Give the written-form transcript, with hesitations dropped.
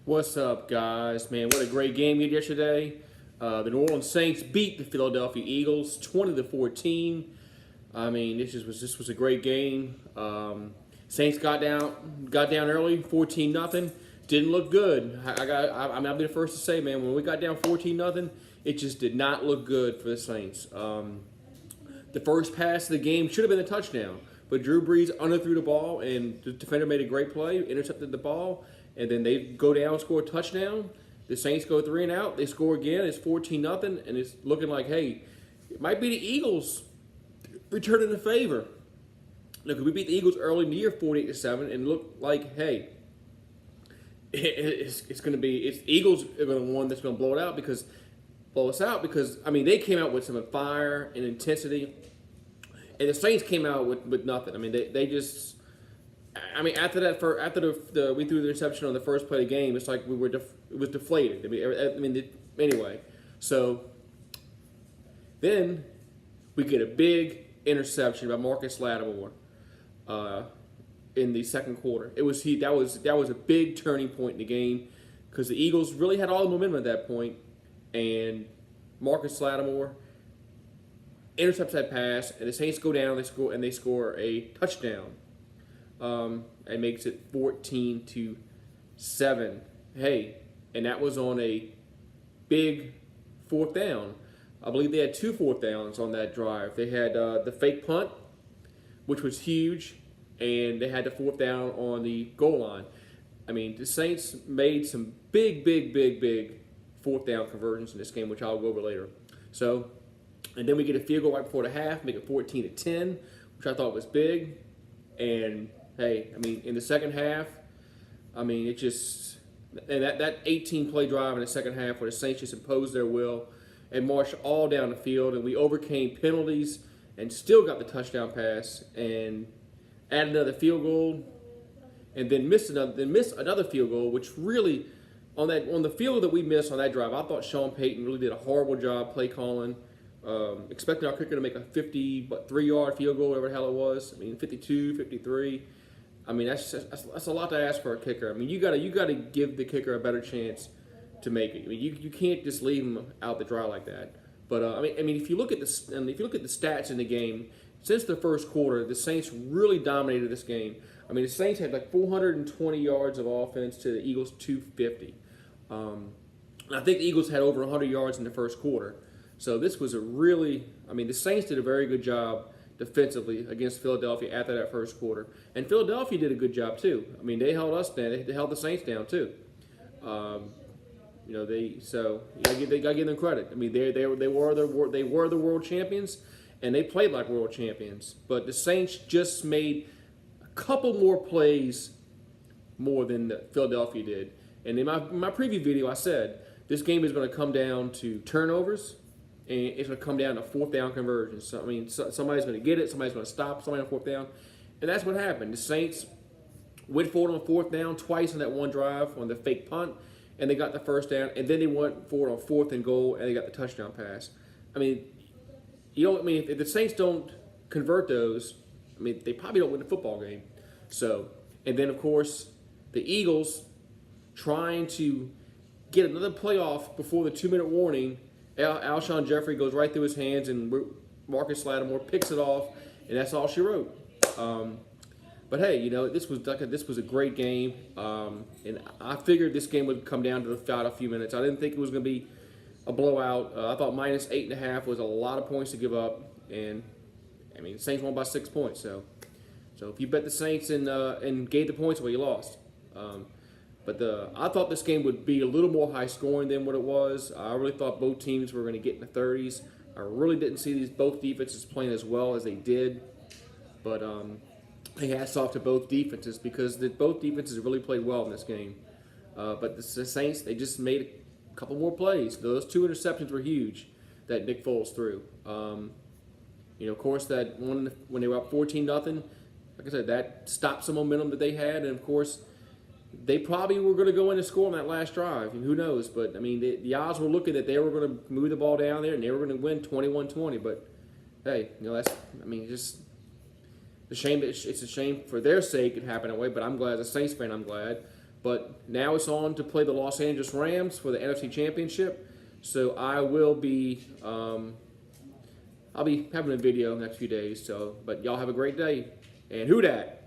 What's up, guys? Man, what a great game we had yesterday. The New Orleans Saints beat the Philadelphia Eagles 20-14. I mean, this was a great game. Saints got down early, 14-0. Didn't look good. I'll be the first to say, man, when we got down 14-0, it just did not look good for the Saints. The first pass of the game should have been a touchdown, but Drew Brees underthrew the ball, and the defender made a great play, intercepted the ball, and then they go down and score a touchdown. The Saints go 3 and out. They score again. It's 14-0, and it's looking like, hey, it might be the Eagles returning the favor. Look, we beat the Eagles early in the year 48-7, and look like, hey, it's going to be Eagles are going to one that's going to blow us out because I mean they came out with some fire and intensity, and the Saints came out with nothing. I mean they just. I mean, after we threw the interception on the first play of the game, it's like it was deflated. Anyway, so then we get a big interception by Marcus Lattimore in the second quarter. That was a big turning point in the game because the Eagles really had all the momentum at that point, and Marcus Lattimore intercepts that pass, and the Saints go down. They score a touchdown. And makes it 14-7. Hey, and that was on a big fourth down. I believe they had 2 fourth downs on that drive. They had the fake punt, which was huge, and they had the fourth down on the goal line. I mean, the Saints made some big fourth down conversions in this game, which I'll go over later. So, and then we get a field goal right before the half, make it 14-10, which I thought was big. And hey, I mean, in the second half, I mean, that 18-play drive in the second half where the Saints just imposed their will and marched all down the field, and we overcame penalties and still got the touchdown pass and added another field goal, and then missed another field goal, which really on the field that we missed on that drive, I thought Sean Payton really did a horrible job play calling. Expecting our kicker to make a 53-yard field goal, whatever the hell it was. I mean, 52, 53. I mean, that's a lot to ask for a kicker. I mean, you gotta give the kicker a better chance to make it. I mean, you can't just leave him out the dry like that. But I mean, if you look at the stats in the game since the first quarter, the Saints really dominated this game. I mean, the Saints had like 420 yards of offense to the Eagles 250. I think the Eagles had over 100 yards in the first quarter. So this was the Saints did a very good job defensively against Philadelphia after that first quarter. And Philadelphia did a good job too. I mean, they held us down. They held the Saints down too. They gotta give them credit. I mean, they were the world champions, and they played like world champions. But the Saints just made a couple more plays more than Philadelphia did. And in my preview video, I said this game is going to come down to turnovers. And it's going to come down to fourth down conversions. So, I mean, somebody's going to get it. Somebody's going to stop somebody on fourth down. And that's what happened. The Saints went forward on fourth down twice on that one drive on the fake punt, and they got the first down. And then they went forward on fourth and goal, and they got the touchdown pass. I mean, if the Saints don't convert those, I mean, they probably don't win the football game. So, and then, of course, the Eagles trying to get another playoff before the 2-minute warning. Alshon Jeffrey goes right through his hands, and Marcus Lattimore picks it off, and that's all she wrote. But hey, this was a great game, and I figured this game would come down to the final few minutes. I didn't think it was going to be a blowout. I thought minus 8.5 was a lot of points to give up, and I mean, the Saints won by 6 points. So if you bet the Saints and gave the points away, you lost. But I thought this game would be a little more high scoring than what it was. I really thought both teams were going to get in the 30s. I really didn't see both defenses playing as well as they did. But hey, hats off to both defenses because both defenses really played well in this game. But the Saints, they just made a couple more plays. Those 2 interceptions were huge that Nick Foles threw. Of course, that one when they were up 14-0, like I said, that stopped some momentum that they had, and of course, they probably were going to go in and score on that last drive. And who knows? But, I mean, the odds were looking that they were going to move the ball down there and they were going to win 21-20. But, hey, just a shame. It's a shame for their sake it happened that way. But I'm glad, as a Saints fan, I'm glad. But now it's on to play the Los Angeles Rams for the NFC Championship. So I will be, I'll be having a video in the next few days. So, but y'all have a great day. And who dat?